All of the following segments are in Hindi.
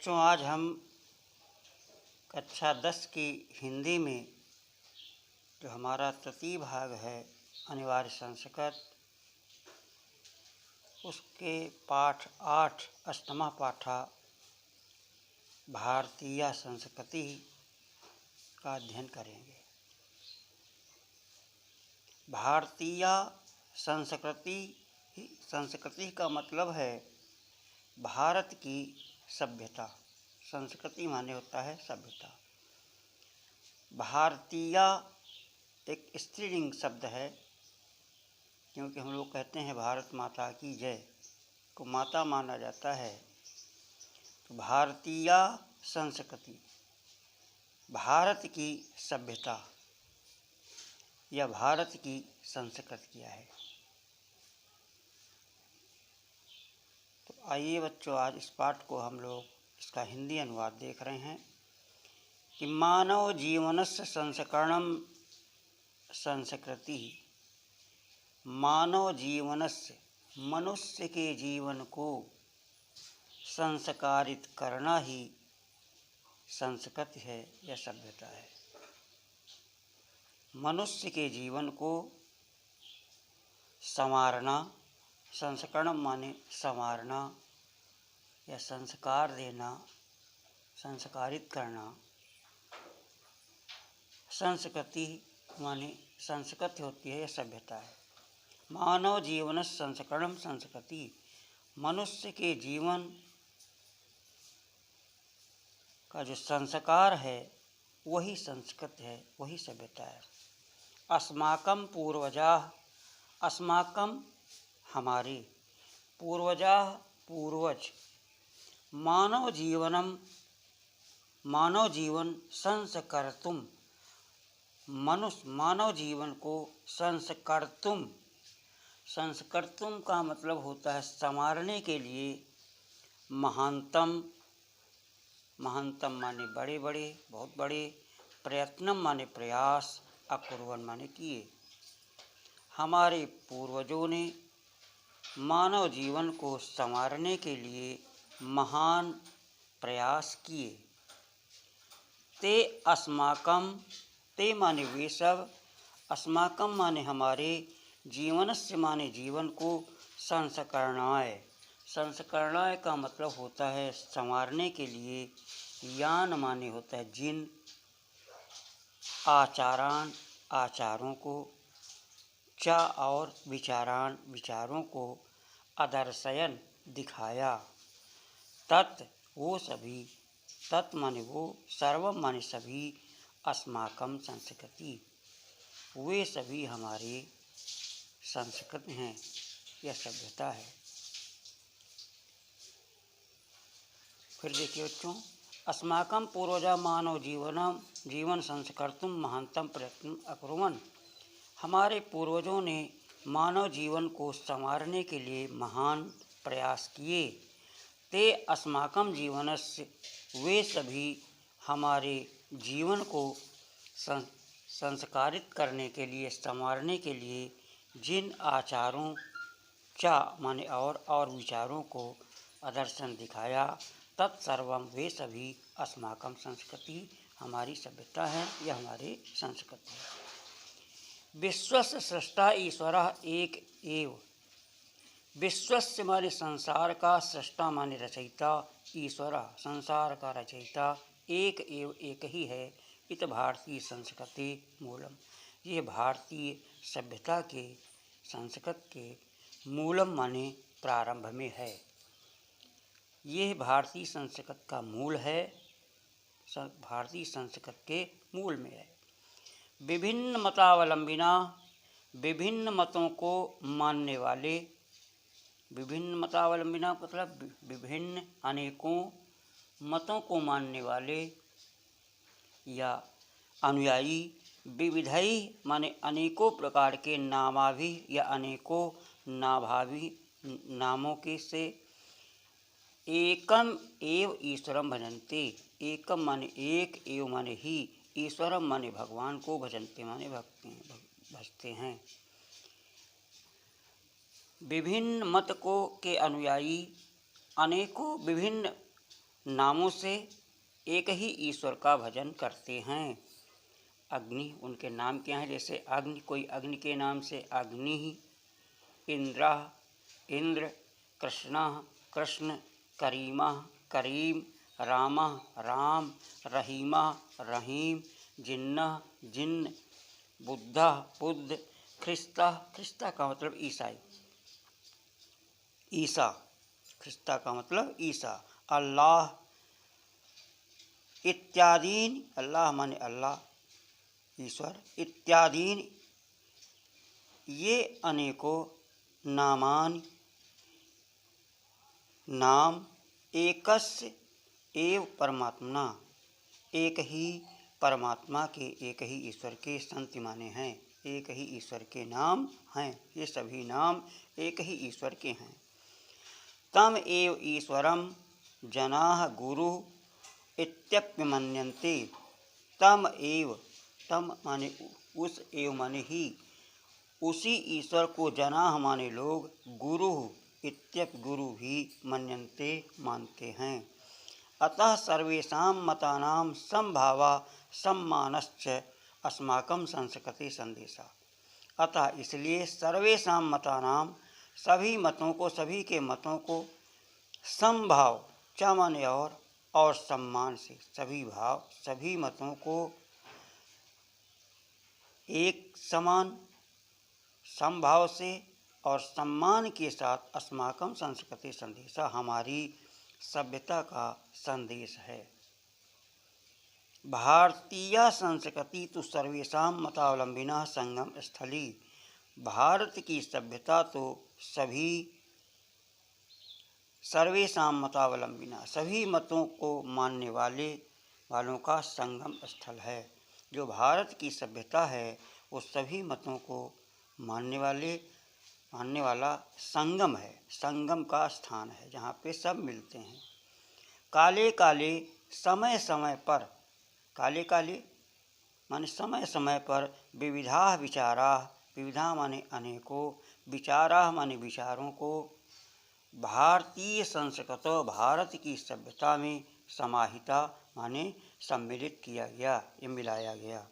बच्चों, आज हम कक्षा 10 की हिंदी में जो हमारा तृतीय भाग है अनिवार्य संस्कृत, उसके पाठ 8 अष्टमा पाठा भारतीय संस्कृति का अध्ययन करेंगे। भारतीय संस्कृति का मतलब है भारत की सभ्यता। संस्कृति माने होता है सभ्यता। भारतीय एक स्त्रीलिंग शब्द है, क्योंकि हम लोग कहते हैं भारत माता की जय, को माता माना जाता है। तो भारतीय संस्कृति भारत की सभ्यता या भारत की संस्कृति क्या है। तो आइए बच्चों, आज इस पाठ को हम लोग इसका हिंदी अनुवाद देख रहे हैं कि मानव जीवनस्य संस्करणम संस्कृति। मानव जीवनस्य मनुष्य के जीवन को संस्कारित करना ही संस्कृति है या सभ्यता है। मनुष्य के जीवन को संवारना, संस्करण माने संवारना या संस्कार देना, संस्कारित करना। संस्कृति माने संस्कृति होती है या सभ्यता है। मानव जीवन संस्करणम संस्कृति, मनुष्य के जीवन का जो संस्कार है वही संस्कृति है, वही सभ्यता है। अस्माकं पूर्वजाः, अस्माकं हमारे, पूर्वजाः पूर्वज, मानव जीवन संस्कर्तुम, मानव जीवन को संस्कर्तुम। संस्कर्तुम का मतलब होता है संवारने के लिए। महानतम, महानतम माने बड़े बड़े, बहुत बड़े। प्रयत्नम माने प्रयास, अकुर्वन् माने किए। हमारे पूर्वजों ने मानव जीवन को संवारने के लिए महान प्रयास किए। ते अस्माकं, ते माने वे सब, अस्माकं माने हमारे, जीवनस्य माने जीवन को, संस्करणाय, संस्करणाय का मतलब होता है संवारने के लिए। यान माने होता है जिन, आचारान आचारों को, च और विचारान विचारों को, अदर्शयन दिखाया, तत् वो सभी, तत् माने वो, सर्वम माने सभी, अस्माकं संस्कृति वे सभी हमारी संस्कृति हैं या सभ्यता है। फिर देखिए बच्चों, अस्माकं पूर्वजा मानव जीवन संस्कर्तुम महानतम प्रयत्न अकुर्वन्। हमारे पूर्वजों ने मानव जीवन को संवारने के लिए महान प्रयास किए। ते अस्माकं जीवनस्य, वे सभी हमारे जीवन को संस्कारित करने के लिए, संवारने के लिए, जिन आचारों, चा माने और विचारों को आदर्शन दिखाया, तत्सर्वम वे सभी, अस्माकं संस्कृति हमारी सभ्यता है या हमारी संस्कृति है। विश्वस्य सृष्टा ईश्वरः एक एव। विश्वस्य माने संसार का, सृष्टा माने रचयिता, ईश्वर संसार का रचयिता, एक एव एक ही है। इत भारतीय संस्कृति मूलम, ये भारतीय सभ्यता के, संस्कृत के मूलम माने प्रारंभ में है। यह भारतीय संस्कृत का मूल है, भारतीय संस्कृत के मूल में है। विभिन्न मतावलंबिना, विभिन्न मतों को मानने वाले, विभिन्न मतावलंबिना मतलब विभिन्न अनेकों मतों को मानने वाले या अनुयायी, विविधई माने अनेकों प्रकार के नामाभि या अनेकों नाभावी नामों के से, एकम एव ईश्वरम भजन्ते। एकम माने एक, एव माने ही, ईश्वरम माने भगवान को, भजन्ते माने भजते हैं। विभिन्न मत को के अनुयायी, अनेकों विभिन्न नामों से एक ही ईश्वर का भजन करते हैं। अग्नि, उनके नाम क्या हैं? जैसे अग्नि, कोई अग्नि के नाम से अग्नि, इंद्रः इंद्र, कृष्णः कृष्ण, करीमः करीम, रामः राम, रहीमः रहीम, जिन्नः जिन्न, बुद्धः बुद्ध, ख्रिस्तः, ख्रिस्ता का मतलब ईसाई, ईसा, ख्रिस्ता का मतलब ईसा, अल्लाह इत्यादीन, अल्लाह माने अल्लाह, ईश्वर, इत्यादीन, ये अनेकों नामानि, नाम, एकस्य एव परमात्मना, एक ही परमात्मा के, एक ही ईश्वर के संति माने हैं, एक ही ईश्वर के नाम हैं, ये सभी नाम एक ही ईश्वर के हैं। तम एव ईश्वरम जनाः गुरु इत्यप्यमन्यन्ते, तम एव, तम माने उस, एव माने ही, उसी ईश्वर को जनाः माने लोग, गुरु इत्यप गुरु भी, मन्यन्ते मानते हैं। अतः सर्वेषां मतानां समभावा सम्मानश्च अस्माकं संस्कृति संदेशा। अतः इसलिए सर्वेषां मतानां, सभी मतों को, सभी के मतों को, समभाव, च माने और सम्मान से, सभी भाव, सभी मतों को एक समान समभाव से और सम्मान के साथ अस्माकं संस्कृति संदेशा, हमारी सभ्यता का संदेश है। भारतीय संस्कृति तो सर्वेषां मतावलंबिना संगम स्थली, भारत की सभ्यता तो सभी, सर्वेषां मतावलंबिना, सभी मतों को मानने वालों का संगम स्थल है। जो भारत की सभ्यता है वो सभी मतों को मानने वाला संगम है, संगम का स्थान है, जहाँ पे सब मिलते हैं। काले काले समय समय पर, काले काले माने समय समय पर, विविधा विचारा, विविधा माने अनेकों, विचारा माने विचारों को, भारतीय संस्कृत, भारत की सभ्यता में समाहिता माने सम्मिलित किया गया, ये मिलाया गया।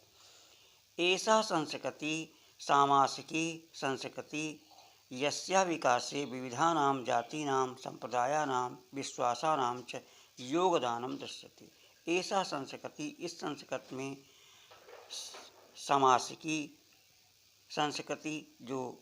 ऐसा संस्कृति सामासिकी संस्कृति, यस्याः विकासे विविधानां जातीनां संप्रदायानां विश्वासानां च योगदानं दृश्यते। ऐसा संस्कृति, इस संस्कृति में सामासिकी संस्कृति, जो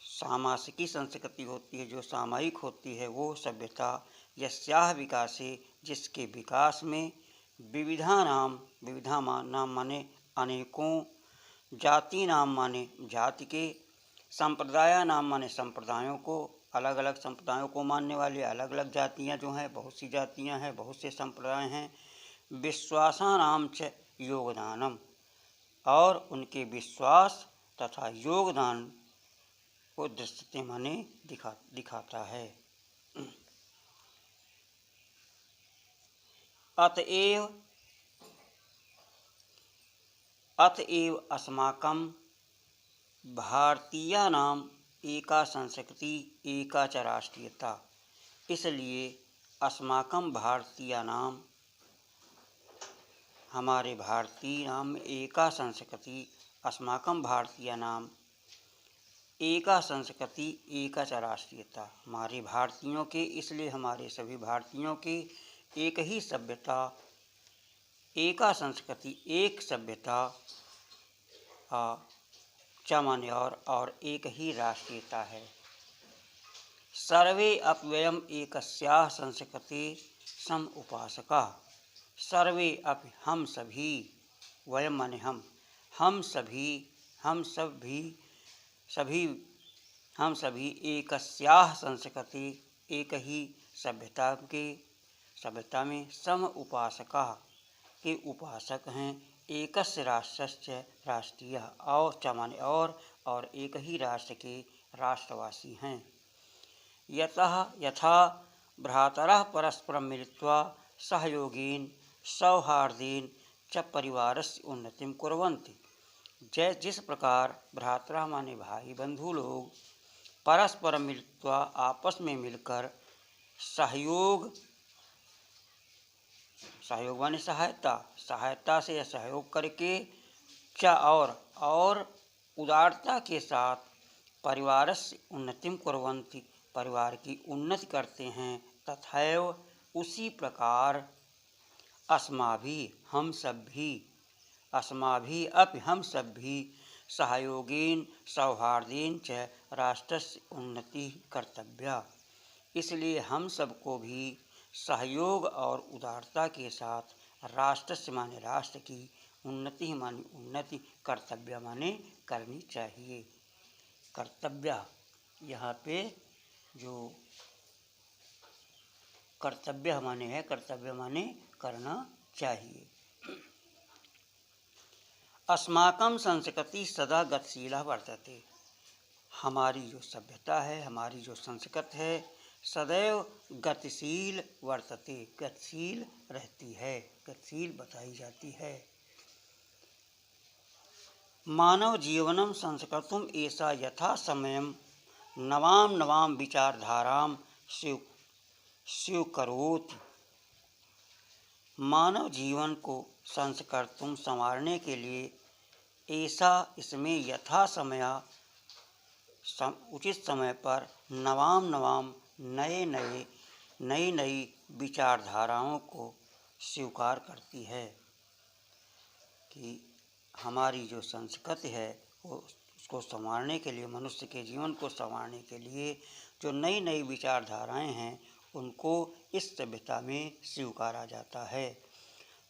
सामासिकी संस्कृति होती है, जो सामयिक होती है, वो सभ्यता, यस्याः विकासे, जिसके विकास में, विविधानां, विविधा नाम माने अनेकों, जाति नाम माने जाति के, संप्रदाय नाम माने संप्रदायों को, अलग अलग संप्रदायों को मानने वाले अलग अलग जातियाँ जो हैं, बहुत सी जातियाँ हैं, बहुत से संप्रदाय हैं। विश्वासानां च योगदानम, और उनके विश्वास तथा योगदान को दृश्यते माने दिखाता है। अतएव अस्माकं भारतीयानां एका संस्कृति एका च राष्ट्रीयता, इसलिए अस्माकं भारतीयानां, हमारे भारतीय नाम एका संस्कृति, अस्माकं भारतीयानां एका संस्कृति एका च राष्ट्रीयता, हमारे भारतीयों के, इसलिए हमारे सभी भारतीयों के एक ही सभ्यता, एका संस्कृति, एक सभ्यता, च माने और एक ही राष्ट्रीयता है। सर्वे अपि एकस्याः संस्कृति सम उपासकाः, सर्वे अपि, हम सभी, वयम माने हम सभी एकस्याः संस्कृति, एक ही सभ्यता में सम उपासकाः, के उपासक हैं। एकस्य राष्ट्रस्य राष्ट्रीय, और च माने और एक ही राष्ट्र के राष्ट्रवासी हैं। यथा भ्रातरः परस्परं मिलित्वा सहयोगेन सौहार्देन च परिवारस्य उन्नतिं कुर्वन्ति, जिस प्रकार भ्रातरः माने भाई बंधु लोग, परस्पर मिलित्वा आपस में मिलकर, सहयोग सहयोग माने सहायता, सहायता से या सहयोग करके, च और उदारता के साथ परिवारस्य उन्नतिं कुर्वन्ति, परिवार की उन्नति करते हैं। तथैव उसी प्रकार अस्माभिः हम सब भी, अस्माभिः अपि हम सब भी सहयोगेन सौहार्देन च राष्ट्रस्य उन्नति कर्तव्या, इसलिए हम सबको भी सहयोग और उदारता के साथ राष्ट्रस्य माने राष्ट्र की, उन्नति माने उन्नति, कर्तव्य माने करनी चाहिए। कर्तव्य, यहाँ पे जो कर्तव्य माने है, कर्तव्य माने करना चाहिए। अस्माकं संस्कृति सदा गतिशीला वर्तते, हमारी जो सभ्यता है, हमारी जो संस्कृति है, सदैव गतिशील वर्तते, गतिशील रहती है, गतिशील बताई जाती है। मानव जीवनम संस्कृतुम ऐसा यथा समयम नवाम नवाम विचारधाराम स्वीकरोति। मानव जीवन को संस्कृतुम संवारने के लिए ऐसा, इसमें यथा समय, उचित समय पर, नवाम नवाम नए नई विचारधाराओं को स्वीकार करती है। कि हमारी जो संस्कृति है वो, उसको संवारने के लिए, मनुष्य के जीवन को संवारने के लिए जो नई नई विचारधाराएं हैं उनको इस सभ्यता में स्वीकारा जाता है।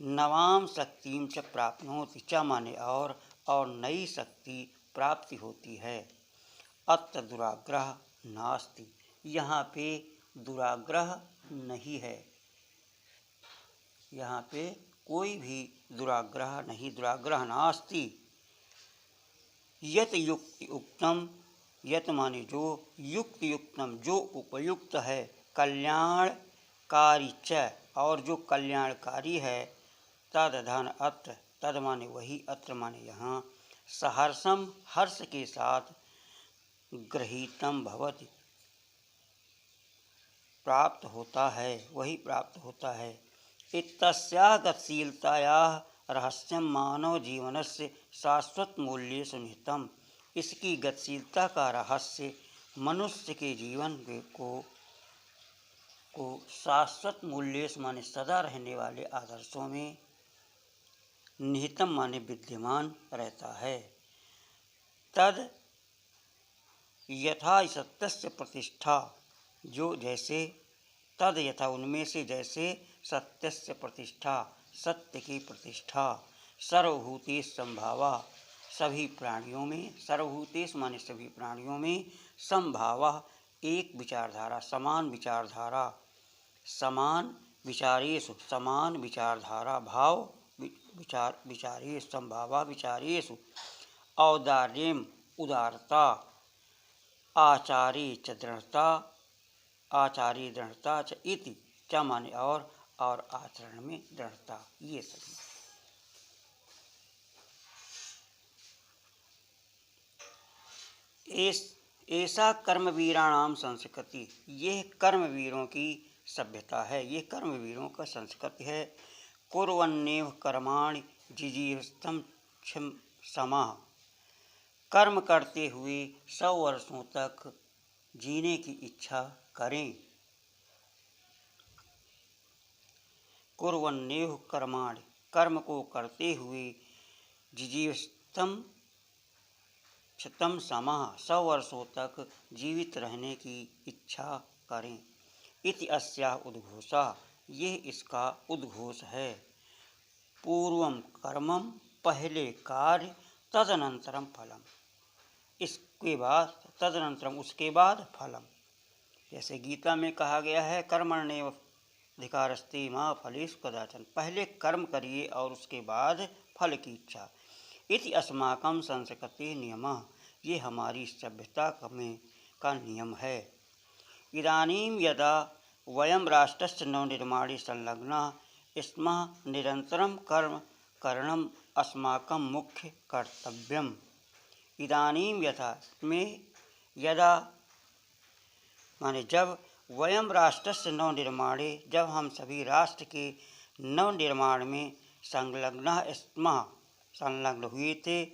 नवाम शक्तिम च प्राप्नोति, च माने और नई शक्ति प्राप्ति होती है। अत्र दुराग्रह नास्ति, यहाँ पे दुराग्रह नहीं है, यहाँ पे कोई भी दुराग्रह नहीं, दुराग्रह नास्ति। यत युक्तम, यत माने जो, युक्तम जो उपयुक्त है, कल्याणकारी च और जो कल्याणकारी है, तद धन अत्र, तद माने वही, अत्र माने यहाँ, सहर्षम हर्ष के साथ, गृहीतम भवति प्राप्त होता है, वही प्राप्त होता है। इत्यस्याः गतिशीलतायाः रहस्यं मानव जीवनस्य शाश्वत मूल्येषु निहितम्, इसकी गतिशीलता का रहस्य मनुष्य के जीवन को शाश्वत मूल्येषु माने सदा रहने वाले आदर्शों में, निहितम माने विद्यमान रहता है। तद यथा सत्यस्य प्रतिष्ठा, जो जैसे, तद यथा उनमें से जैसे, सत्यस्य प्रतिष्ठा सत्य की प्रतिष्ठा, सर्वभूतेषु संभावा सभी प्राणियों में, सर्वभूतेषु माने सभी प्राणियों में, संभावा एक विचारधारा, समान विचारधारा, समान विचारेषु, समान विचारधारा, भाव विचारेषु, संभावा विचारेषु, औदार्यम उदारता, आचार्य च दृढ़ता, आचार्य दृढ़ता च इति, च माने और आचरण में दृढ़ता, ये सभी। ऐसा कर्मवीराणाम संस्कृति, यह कर्मवीरों की सभ्यता है, ये कर्मवीरों का संस्कृति है। कुर्वन्नेव कर्माणि जिजीविषं क्षमः, कर्म करते हुए 100 वर्षों तक जीने की इच्छा करें। कुर्वन्नेव कर्माणि, कर्म को करते हुए, जिजीविषं क्षमः 100 वर्षों तक जीवित रहने की इच्छा करें। इति अस्याः उद्घोषा, यह इसका उद्घोष है। पूर्वम कर्मम, पहले कार्य, तदनंतरम फलम, इसके बाद, तदनंतरम उसके बाद, फलम। जैसे गीता में कहा गया है, कर्मण्येव अधिकारस्ते मा फलेषु कदाचन, पहले कर्म करिए और उसके बाद फल की इच्छा। इति अस्माकं संस्कृति नियमः, ये हमारी सभ्यता का नियम है। इदानीं यदा वयं राष्ट्रस्य नवनिर्माणे संलग्नाः स्मः, निरन्तरं कर्म करणम् अस्माकं मुख्य कर्तव्यम्। इदानीं यथा में, यदा माने जब, वयं राष्ट्रस्य नवनिर्माणे, जब हम सभी राष्ट्र के नवनिर्माण में संलग्न हुए थे।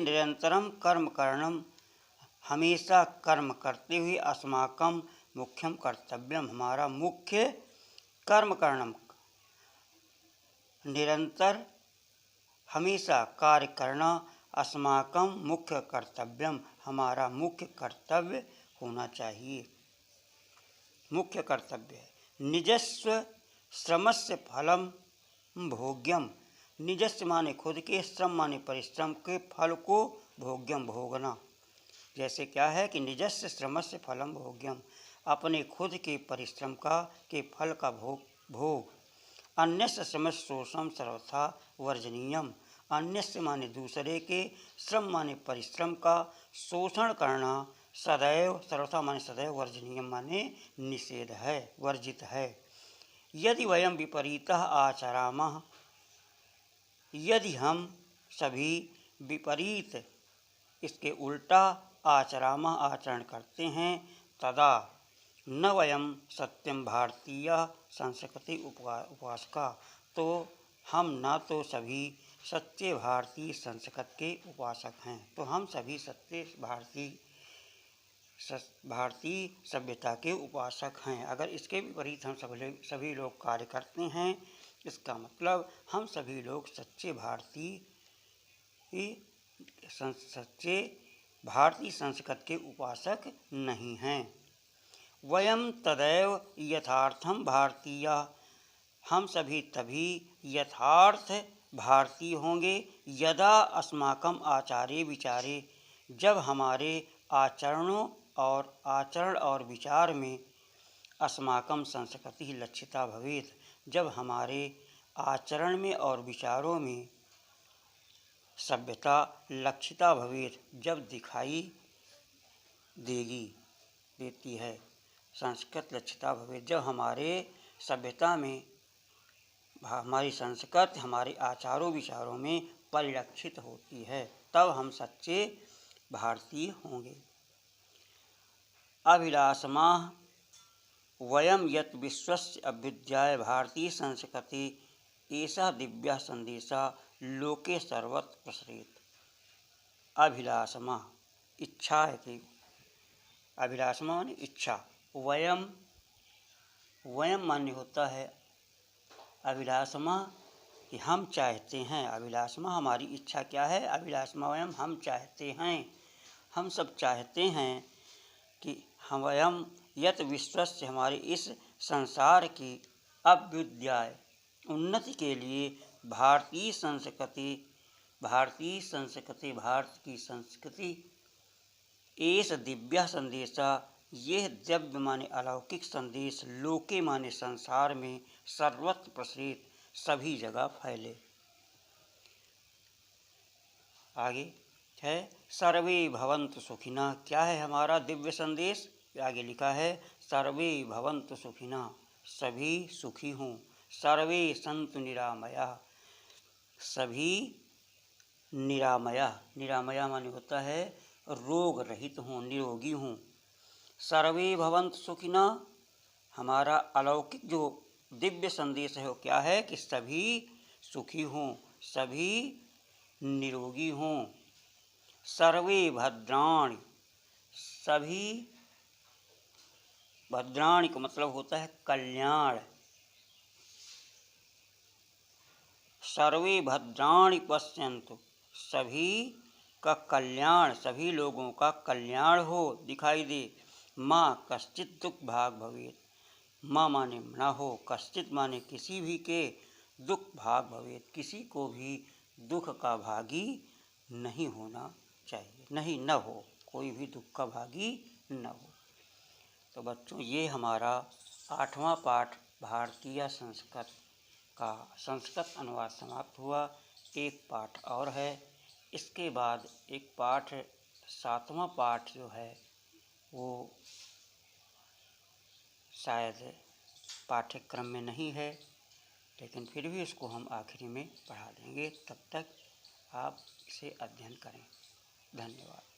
निरंतरम कर्म करणम, हमेशा कर्म करते हुए, अस्माकं मुख्यम कर्तव्यम, हमारा मुख्य कर्म करणम, निरंतर हमेशा कार्य करना, अस्माकं मुख्य कर्तव्यम, हमारा मुख्य कर्तव्य होना चाहिए, मुख्य कर्तव्य है। निजस्व श्रमस्य फलम भोग्यम, निजस्व माने खुद के, श्रम माने परिश्रम के, फल को भोग्यम भोगना। जैसे क्या है कि निजस्व श्रमस्य फलम भोग्यम, अपने खुद के परिश्रम का के फल का भोग। अन्यस्य श्रमस्य शोषम सर्वथा वर्जनीयम, अन्यस्य माने दूसरे के, श्रम माने परिश्रम का, शोषण करना सदैव, सर्वथा माने सदैव, वर्जनीयम माने निषेध है, वर्जित है। यदि वयम विपरीतः आचरामः, यदि हम सभी विपरीत, इसके उल्टा, आचरामः आचरण करते हैं, तदा न वयम सत्यम भारतीय संस्कृति उपासका, तो हम न तो सभी सच्चे भारतीय संस्कृति के उपासक हैं, तो हम सभी सच्चे भारतीय सभ्यता के उपासक हैं। अगर इसके विपरीत हम सभी लोग कार्य करते हैं, इसका मतलब हम सभी लोग सच्चे भारतीय संस्कृति के उपासक नहीं हैं। वयम तदैव यथार्थम भारतीय, हम सभी तभी यथार्थ भारतीय होंगे, यदा अस्माकम आचारे विचारे, जब हमारे आचरण और विचार में अस्माकम संस्कृति लक्षिता भवेत, जब हमारे आचरण में और विचारों में सभ्यता लक्षिता भवेत, जब दिखाई देती है, संस्कृत लक्षिता भवेत, जब हमारे सभ्यता में हमारी संस्कृति हमारे आचारों विचारों में परिलक्षित होती है, तब हम सच्चे भारतीय होंगे। अभिलाषमाः वयम यत विश्वस्य अभ्युदयाय भारतीय संस्कृति एषः दिव्यः संदेशः लोके सर्वत्र प्रसरेत। अभिलाषमाः इच्छा है कि, अभिलाषमा माने इच्छा, वयम मान्य होता है अभिलाषमा कि हम चाहते हैं, अभिलाषमा हमारी इच्छा क्या है, अभिलाषमा वयम हम चाहते हैं, हम सब चाहते हैं कि हम वयम यत विश्वस्य, हमारे इस संसार की अभ्युदय उन्नति के लिए भारतीय संस्कृति भारत की संस्कृति एस दिव्य संदेशा, यह दिव्य माने अलौकिक संदेश, लोके माने संसार में, सर्वत्र प्रसरित सभी जगह फैले। आगे है सर्वे भवन्तु सुखिनः, क्या है हमारा दिव्य संदेश, आगे लिखा है सर्वे भवन्तु सुखिनः, सभी सुखी हों, सर्वे सन्तु निरामयाः, सभी निरामया माने होता है रोग रहित हों, निरोगी हों। सर्वे भवन्तु सुखिनः, हमारा अलौकिक जो दिव्य संदेश है वो क्या है कि सभी सुखी हों, सभी निरोगी हों। सर्वे भद्राणि, सभी भद्राणि का मतलब होता है कल्याण। सर्वे भद्राणि पश्यन्तु, सभी का कल्याण, सभी लोगों का कल्याण हो, दिखाई दे। माँ कश्चित् दुख भाग भवेत्, माँ माने न हो, कश्चित् माने किसी भी के, दुख भाग भवेत्, किसी को भी दुख का भागी नहीं होना चाहिए, नहीं न हो, कोई भी दुख का भागी न हो। तो बच्चों ये हमारा 8वां पाठ भारतीय संस्कृत का संस्कृत अनुवाद समाप्त हुआ। एक पाठ और है, इसके बाद एक पाठ 7वां पाठ जो है वो शायद पाठ्यक्रम में नहीं है, लेकिन फिर भी इसको हम आखिरी में पढ़ा देंगे। तब तक आप इसे अध्ययन करें। धन्यवाद।